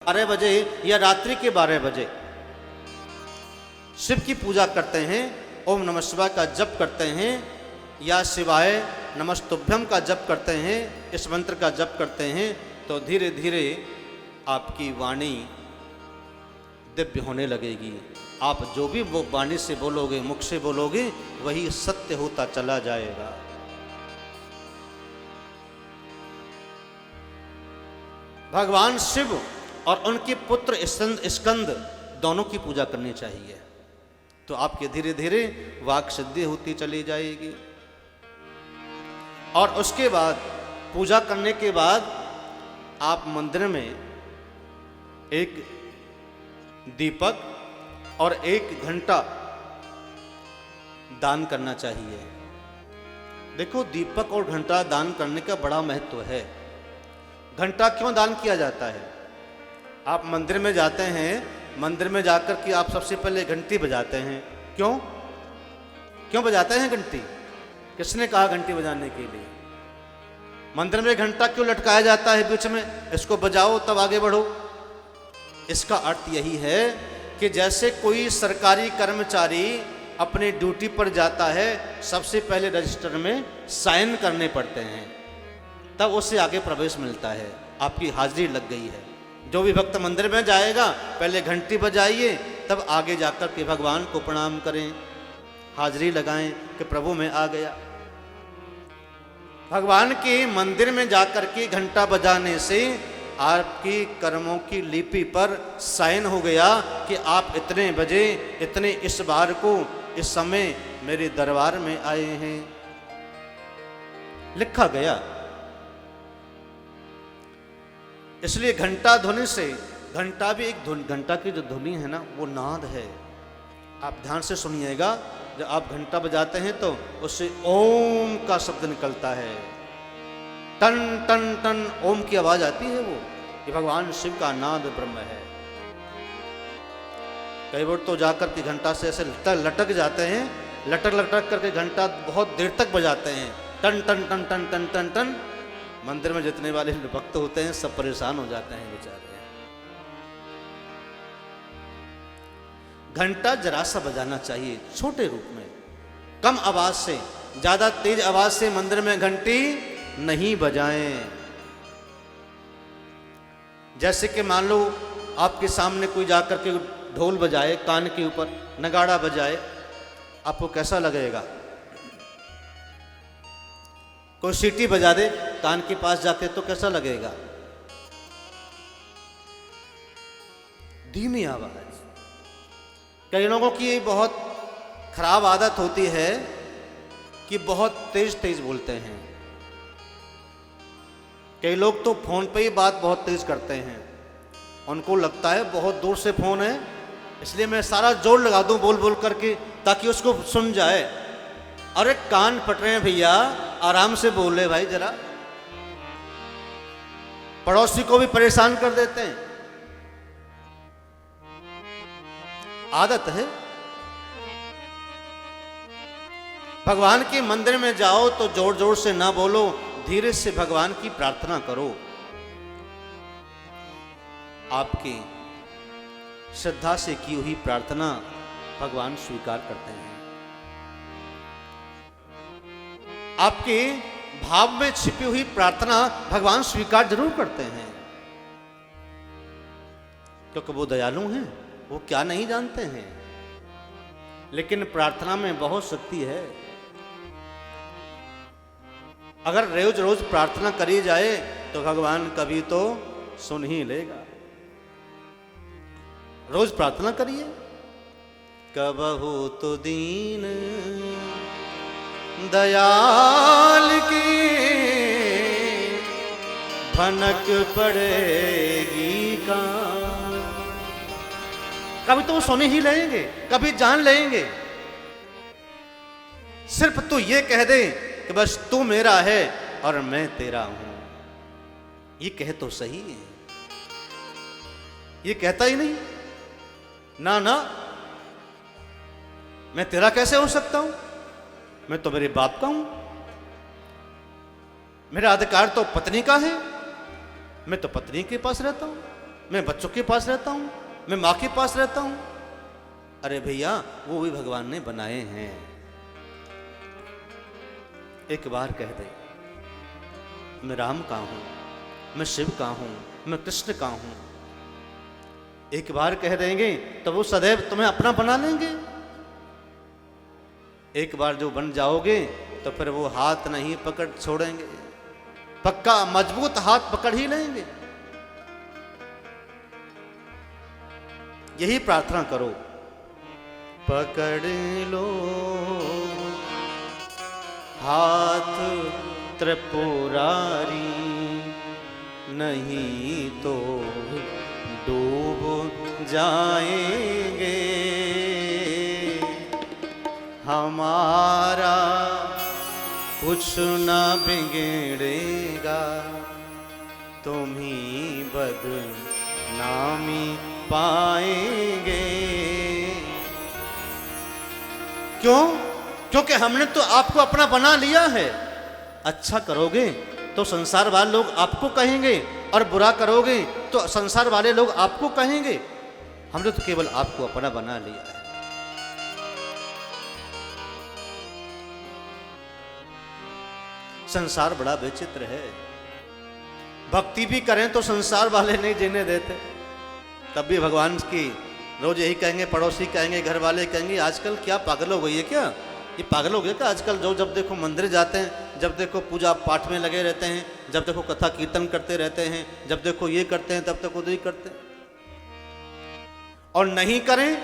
12 बजे या रात्रि के 12 बजे शिव की पूजा करते हैं, ओम नमः शिवाय का जप करते हैं या शिवाय नमस्तुभ्यम का जप करते हैं, इस मंत्र का जप करते हैं, तो धीरे धीरे आपकी वाणी दिव्य होने लगेगी। आप जो भी वो वाणी से बोलोगे, मुख से बोलोगे, वही सत्य होता चला जाएगा। भगवान शिव और उनके पुत्र स्कंद दोनों की पूजा करनी चाहिए, तो आपके धीरे धीरे वाक सिद्धि होती चली जाएगी। और उसके बाद पूजा करने के बाद आप मंदिर में एक दीपक और एक घंटा दान करना चाहिए। देखो, दीपक और घंटा दान करने का बड़ा महत्व है। घंटा क्यों दान किया जाता है? आप मंदिर में जाते हैं, मंदिर में जाकर के आप सबसे पहले घंटी बजाते हैं। क्यों बजाते हैं घंटी? किसने कहा घंटी बजाने के लिए? मंदिर में घंटा क्यों लटकाया जाता है बीच में? इसको बजाओ तब आगे बढ़ो। इसका अर्थ यही है कि जैसे कोई सरकारी कर्मचारी अपनी ड्यूटी पर जाता है, सबसे पहले रजिस्टर में साइन करने पड़ते हैं, तब उससे आगे प्रवेश मिलता है। आपकी हाजिरी लग गई है। जो भी भक्त मंदिर में जाएगा, पहले घंटी बजाइए, तब आगे जाकर के भगवान को प्रणाम करें, हाजिरी लगाएं कि प्रभु मैं आ गया। भगवान के मंदिर में जाकर के घंटा बजाने से आपकी कर्मों की लिपि पर साइन हो गया कि आप इतने बजे, इतने इस बार को, इस समय मेरे दरबार में आए हैं, लिखा गया। इसलिए घंटा ध्वनि से, घंटा भी एक धुन, घंटा की जो ध्वनि है ना, वो नाद है। आप ध्यान से सुनिएगा, जब आप घंटा बजाते हैं तो उससे ओम का शब्द निकलता है, टन टन टन ओम की आवाज आती है। वो ये भगवान शिव का नाद ब्रह्म है। कई बार तो जाकर के घंटा से ऐसे लटक जाते हैं, लटक लटक करके घंटा बहुत देर तक बजाते हैं, टन टन टन टन टन टन टन। मंदिर में जितने वाले भक्त होते हैं सब परेशान हो जाते हैं बेचारे। घंटा जरा सा बजाना चाहिए, छोटे रूप में, कम आवाज से। ज्यादा तेज आवाज से मंदिर में घंटी नहीं बजाएं। जैसे कि मान लो आपके सामने कोई जाकर के ढोल बजाए, कान के ऊपर नगाड़ा बजाए, आपको कैसा लगेगा? कोई सीटी बजा दे कान के पास जाके, तो कैसा लगेगा? धीमी आवाज। कई लोगों की बहुत खराब आदत होती है कि बहुत तेज तेज बोलते हैं। कई लोग तो फोन पे ही बात बहुत तेज करते हैं, उनको लगता है बहुत दूर से फोन है, इसलिए मैं सारा जोर लगा दूं बोल बोल करके ताकि उसको सुन जाए। अरे कान फट रहे हैं भैया, आराम से बोले भाई जरा। पड़ोसी को भी परेशान कर देते हैं। आदत है। भगवान के मंदिर में जाओ तो जोर जोर से ना बोलो, धीरे से भगवान की प्रार्थना करो। आपकी श्रद्धा से की हुई प्रार्थना भगवान स्वीकार करते हैं। आपके भाव में छिपी हुई प्रार्थना भगवान स्वीकार जरूर करते हैं, क्योंकि वो दयालु हैं। वो क्या नहीं जानते हैं, लेकिन प्रार्थना में बहुत शक्ति है। अगर रोज रोज प्रार्थना करी जाए तो भगवान कभी तो सुन ही लेगा। रोज प्रार्थना करिए। कबहू तो दीन दयाल की भनक पड़ेगी का। कभी तो वो सुन ही लेंगे, कभी जान लेंगे। सिर्फ तू ये कह दे कि बस तू मेरा है और मैं तेरा हूं, ये कहे तो सही है। ये कहता ही नहीं, ना ना, मैं तेरा कैसे हो सकता हूं, मैं तो मेरे बाप का हूं, मेरा अधिकार तो पत्नी का है, मैं तो पत्नी के पास रहता हूं। मैं बच्चों के पास रहता हूं, मैं माँ के पास रहता हूं। अरे भैया, वो भी भगवान ने बनाए हैं। एक बार कह दे मैं राम का हूं, मैं शिव का हूं, मैं कृष्ण का हूं, एक बार कह देंगे तो वो सदैव तुम्हें अपना बना लेंगे। एक बार जो बन जाओगे तो फिर वो हाथ नहीं पकड़ छोड़ेंगे, पक्का मजबूत हाथ पकड़ ही लेंगे। यही प्रार्थना करो, पकड़ लो हाथ त्रिपुरारी, नहीं तो डूब जाएंगे। हमारा कुछ न बिगड़ेगा, तुम ही बदनामी पाएंगे। क्यों? क्योंकि हमने तो आपको अपना बना लिया है। अच्छा करोगे तो संसार वाले लोग आपको कहेंगे, और बुरा करोगे तो संसार वाले लोग आपको कहेंगे। हमने तो केवल आपको अपना बना लिया है। संसार बड़ा विचित्र है। भक्ति भी करें तो संसार वाले नहीं जीने देते। तब भी भगवान की रोज यही कहेंगे, पड़ोसी कहेंगे, घर वाले कहेंगे, आजकल क्या पागल हो गई है क्या? ये पागल हो गया क्या आजकल? जो जब देखो मंदिर जाते हैं, जब देखो पूजा पाठ में लगे रहते हैं, जब देखो कथा कीर्तन करते रहते हैं, जब देखो ये करते हैं, तब तक उधर ही करते हैं। और नहीं करें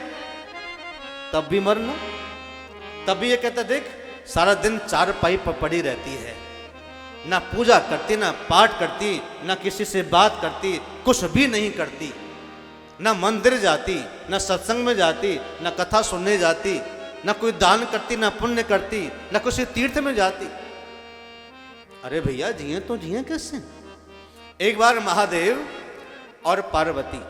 तब भी मरना। तब भी ये कहते देख सारा दिन चारपाई पर पड़ी रहती है, ना पूजा करती, ना पाठ करती, ना किसी से बात करती, कुछ भी नहीं करती, ना मंदिर जाती, ना सत्संग में जाती, ना कथा सुनने जाती, ना कोई दान करती, ना पुण्य करती, ना किसी तीर्थ में जाती। अरे भैया जिए तो जिए कैसे? एक बार महादेव और पार्वती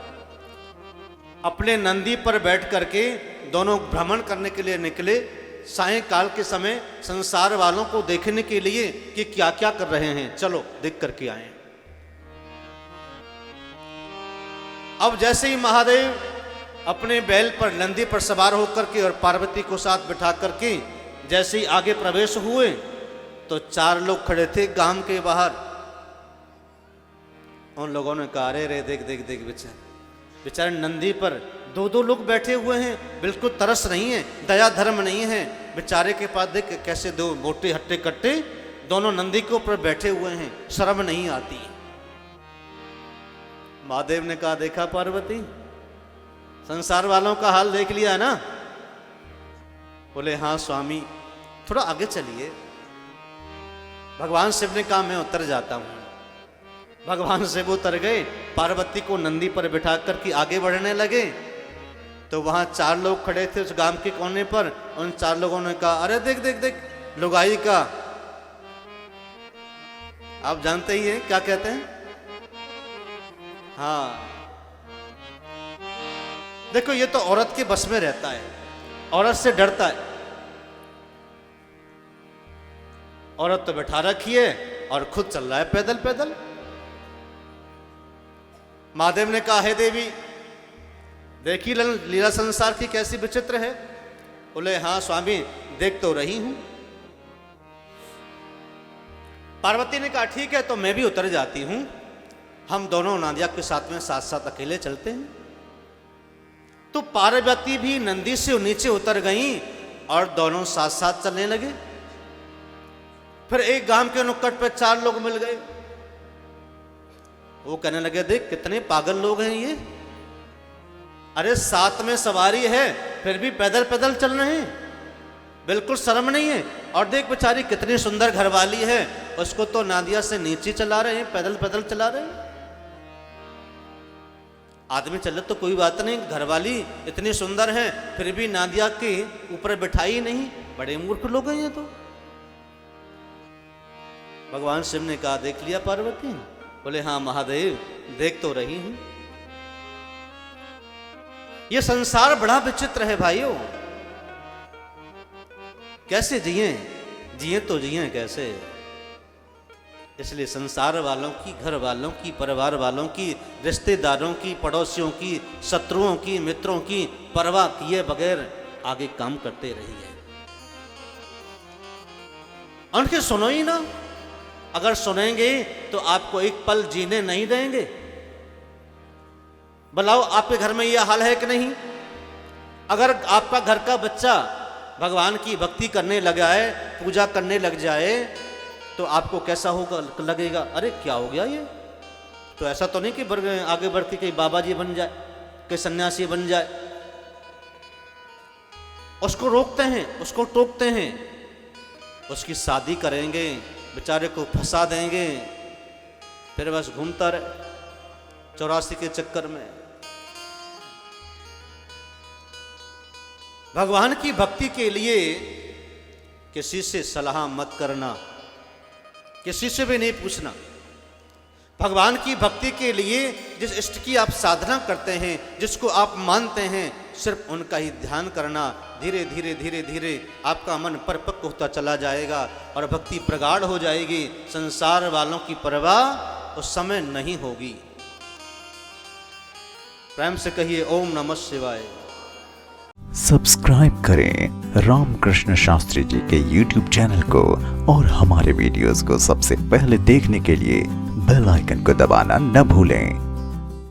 अपने नंदी पर बैठ करके दोनों भ्रमण करने के लिए निकले। सायंकाल के समय संसार वालों को देखने के लिए कि क्या क्या कर रहे हैं, चलो देख करके आए। अब जैसे ही महादेव अपने बैल पर नंदी पर सवार होकर के और पार्वती को साथ बिठा करके जैसे ही आगे प्रवेश हुए तो 4 लोग खड़े थे गांव के बाहर। उन लोगों ने कहा अरे रे देख देख देख बेचारे नंदी पर 2-2 लोग बैठे हुए हैं, बिल्कुल तरस नहीं है, दया धर्म नहीं है। बेचारे के पास देख कैसे 2 मोटे हट्टे कट्टे दोनों नंदी के ऊपर बैठे हुए हैं, शर्म नहीं आती। महादेव ने कहा देखा पार्वती, संसार वालों का हाल देख लिया ना? बोले हाँ स्वामी, थोड़ा आगे चलिए। भगवान शिव ने कहा मैं उतर जाता हूं। भगवान शिव उतर गए, पार्वती को नंदी पर बिठा कर के आगे बढ़ने लगे। तो वहां 4 लोग खड़े थे उस गांव के कोने पर। उन 4 लोगों ने कहा अरे देख देख देख लुगाई का। आप जानते ही हैं क्या कहते हैं? हाँ देखो ये तो औरत के बस में रहता है, औरत से डरता है। औरत तो बैठा रखी है और खुद चल रहा है पैदल पैदल। महादेव ने कहा है देवी देखी लीला संसार की कैसी विचित्र है? बोले हाँ स्वामी देख तो रही हूं। पार्वती ने कहा ठीक है तो मैं भी उतर जाती हूं, हम दोनों नादिया के साथ में साथ साथ अकेले चलते हैं। तो पार्वती भी नंदी से नीचे उतर गईं और दोनों साथ साथ चलने लगे। फिर एक गांव के नुक्कड़ पर 4 लोग मिल गए। वो कहने लगे देख कितने पागल लोग हैं ये, अरे साथ में सवारी है फिर भी पैदल पैदल चल रहे हैं, बिल्कुल शर्म नहीं है। और देख बेचारी कितनी सुंदर घरवाली है, उसको तो नादिया से नीचे चला रहे हैं, पैदल पैदल चला रहे हैं। आदमी चले तो कोई बात नहीं, घरवाली इतनी सुंदर है फिर भी नादिया के ऊपर बिठाई नहीं, बड़े मूर्ख लोग हैं ये तो। भगवान शिव ने कहा देख लिया पार्वती? बोले हाँ महादेव देख तो रही हूं। ये संसार बड़ा विचित्र है भाइयों, कैसे जिए? जिए तो जिए कैसे? इसलिए संसार वालों की, घर वालों की, परिवार वालों की, रिश्तेदारों की, पड़ोसियों की, शत्रुओं की, मित्रों की परवाह किए बगैर आगे काम करते रहिए। उनके सुनो ही ना, अगर सुनेंगे तो आपको एक पल जीने नहीं देंगे। बताओ आपके घर में यह हाल है कि नहीं? अगर आपका घर का बच्चा भगवान की भक्ति करने लग जाए, पूजा करने लग जाए, तो आपको कैसा होगा, लगेगा? अरे क्या हो गया ये? तो ऐसा तो नहीं कि आगे बढ़ के कहीं बाबा जी बन जाए, कहीं सन्यासी बन जाए। उसको रोकते हैं, उसको टोकते हैं, उसकी शादी करेंगे, बेचारे को फंसा देंगे, फिर बस घूमता रहे 84 के चक्कर में। भगवान की भक्ति के लिए किसी से सलाह मत करना, किसी से भी नहीं पूछना। भगवान की भक्ति के लिए जिस इष्ट की आप साधना करते हैं, जिसको आप मानते हैं, सिर्फ उनका ही ध्यान करना। धीरे धीरे धीरे धीरे आपका मन परिपक्व होता चला जाएगा और भक्ति प्रगाढ़ हो जाएगी। संसार वालों की परवाह उस समय नहीं होगी। प्रेम से कहिए ओम नमः शिवाय। सब्सक्राइब करें रामकृष्ण शास्त्री जी के YouTube चैनल को और हमारे वीडियोस को सबसे पहले देखने के लिए बेल आइकन को दबाना न भूलें।